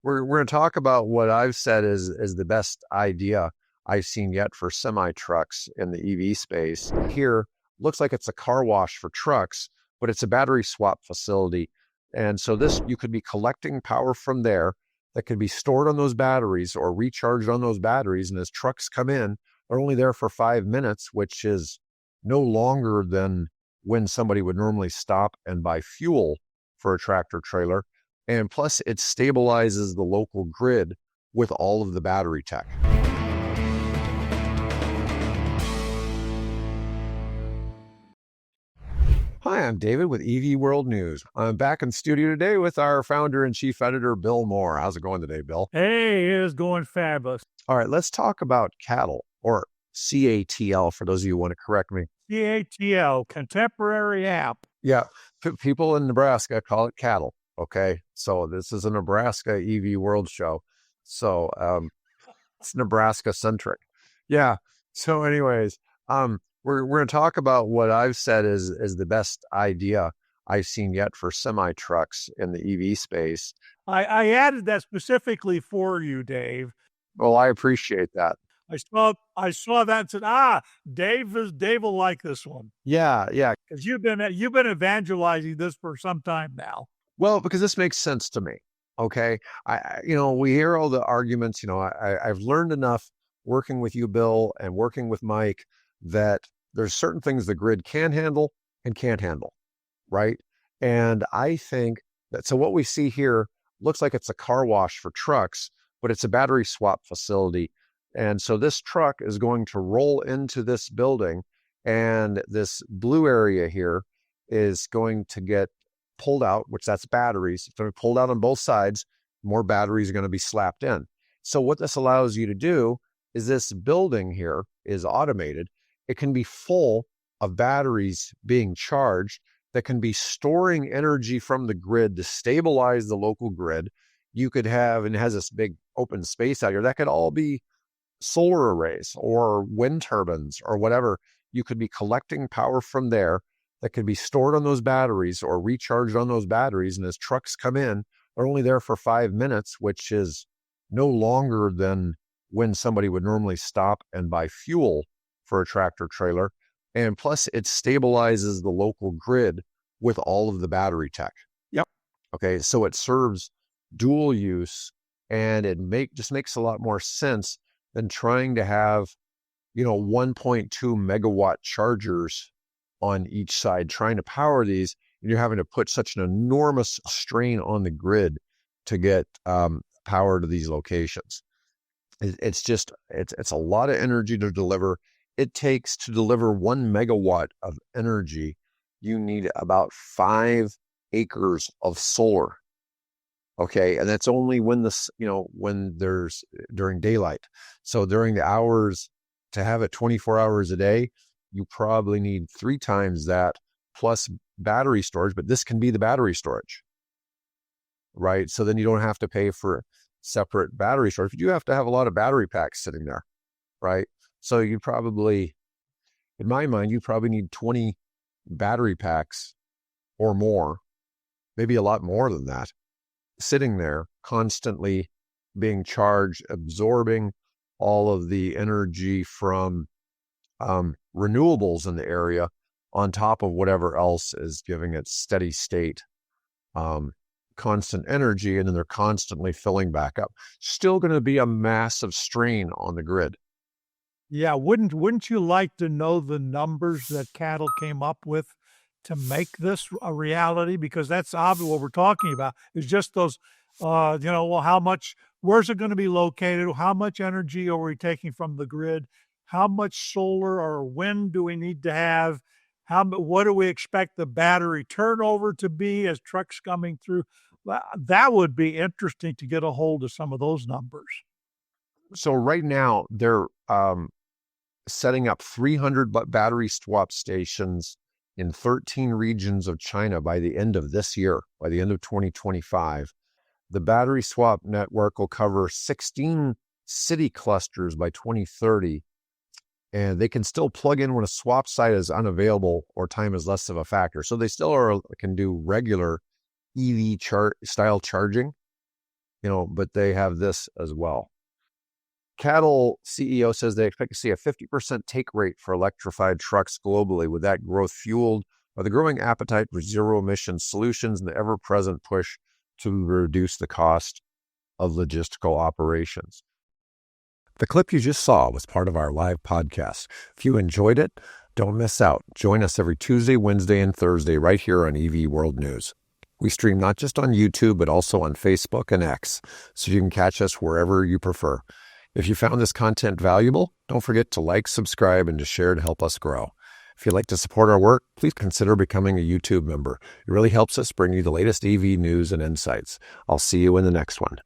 We're going to talk about what I've said is the best idea I've seen yet for semi trucks in the EV space. Here looks like it's a car wash for trucks, but it's a battery swap facility. And so this, you could be collecting power from there that could be stored on those batteries or recharged on those batteries. And as trucks come in, they're only there for 5 minutes, which is no longer than when somebody would normally stop and buy fuel for a tractor trailer. And plus, it stabilizes the local grid with all of the battery tech. Hi, I'm David with EV World News. I'm back in studio today with our founder and chief editor, Bill Moore. How's it going today, Bill? Hey, it is going fabulous. All right, let's talk about cattle, or CATL, for those of you who want to correct me. CATL, Contemporary App. Yeah, people in Nebraska call it cattle, okay? So this is a Nebraska EV World show. So it's Nebraska-centric. Yeah, so anyways, we're going to talk about what I've said is the best idea I've seen yet for semi trucks in the EV space. I added that specifically for you, Dave. Well, I appreciate that. I saw that and said, Dave will like this one. Yeah. Because you've been evangelizing this for some time now. Well, because this makes sense to me. Okay, we hear all the arguments. I've learned enough working with you, Bill, and working with Mike, that there's certain things the grid can handle and can't handle, right? And I think that, so what we see here looks like it's a car wash for trucks, but it's a battery swap facility. And so this truck is going to roll into this building, and this blue area here is going to get pulled out, which that's batteries. It's going to be pulled out on both sides. More batteries are going to be slapped in. So what this allows you to do is, this building here is automated. It can be full of batteries being charged that can be storing energy from the grid to stabilize the local grid. You could have, and it has this big open space out here, that could all be solar arrays or wind turbines or whatever. You could be collecting power from there that could be stored on those batteries or recharged on those batteries. And as trucks come in, they're only there for 5 minutes, which is no longer than when somebody would normally stop and buy fuel for a tractor trailer. And plus, it stabilizes the local grid with all of the battery tech. Yep. Okay, so it serves dual use, and it just makes a lot more sense than trying to have 1.2 megawatt chargers on each side trying to power these, and you're having to put such an enormous strain on the grid to get power to these locations. It's a lot of energy to deliver. It takes, to deliver 1 megawatt of energy, you need about 5 acres of solar. Okay, and that's only when there's during daylight. So during the hours, to have it 24 hours a day, you probably need 3 times that plus battery storage, but this can be the battery storage, right? So then you don't have to pay for separate battery storage, but you have to have a lot of battery packs sitting there, right? So you probably, in my mind, you probably need 20 battery packs or more, maybe a lot more than that, sitting there constantly being charged, absorbing all of the energy from renewables in the area, on top of whatever else is giving it steady state constant energy, and then they're constantly filling back up. Still going to be a massive strain on the grid. Yeah, wouldn't you like to know the numbers that cattle came up with to make this a reality? Because that's obviously what we're talking about, is just those, how much, where's it going to be located? How much energy are we taking from the grid? How much solar or wind do we need to have? What do we expect the battery turnover to be as trucks coming through? That would be interesting to get a hold of some of those numbers. So right now they're setting up 300 battery swap stations in 13 regions of China by the end of this year, by the end of 2025. The battery swap network will cover 16 city clusters by 2030. And they can still plug in when a swap site is unavailable or time is less of a factor. So they still can do regular EV style charging, but they have this as well. Cattle CEO says they expect to see a 50% take rate for electrified trucks globally, with that growth fueled by the growing appetite for zero-emission solutions and the ever-present push to reduce the cost of logistical operations. The clip you just saw was part of our live podcast. If you enjoyed it, don't miss out. Join us every Tuesday, Wednesday, and Thursday right here on EV World News. We stream not just on YouTube, but also on Facebook and X, so you can catch us wherever you prefer. If you found this content valuable, don't forget to like, subscribe, and to share to help us grow. If you'd like to support our work, please consider becoming a YouTube member. It really helps us bring you the latest EV news and insights. I'll see you in the next one.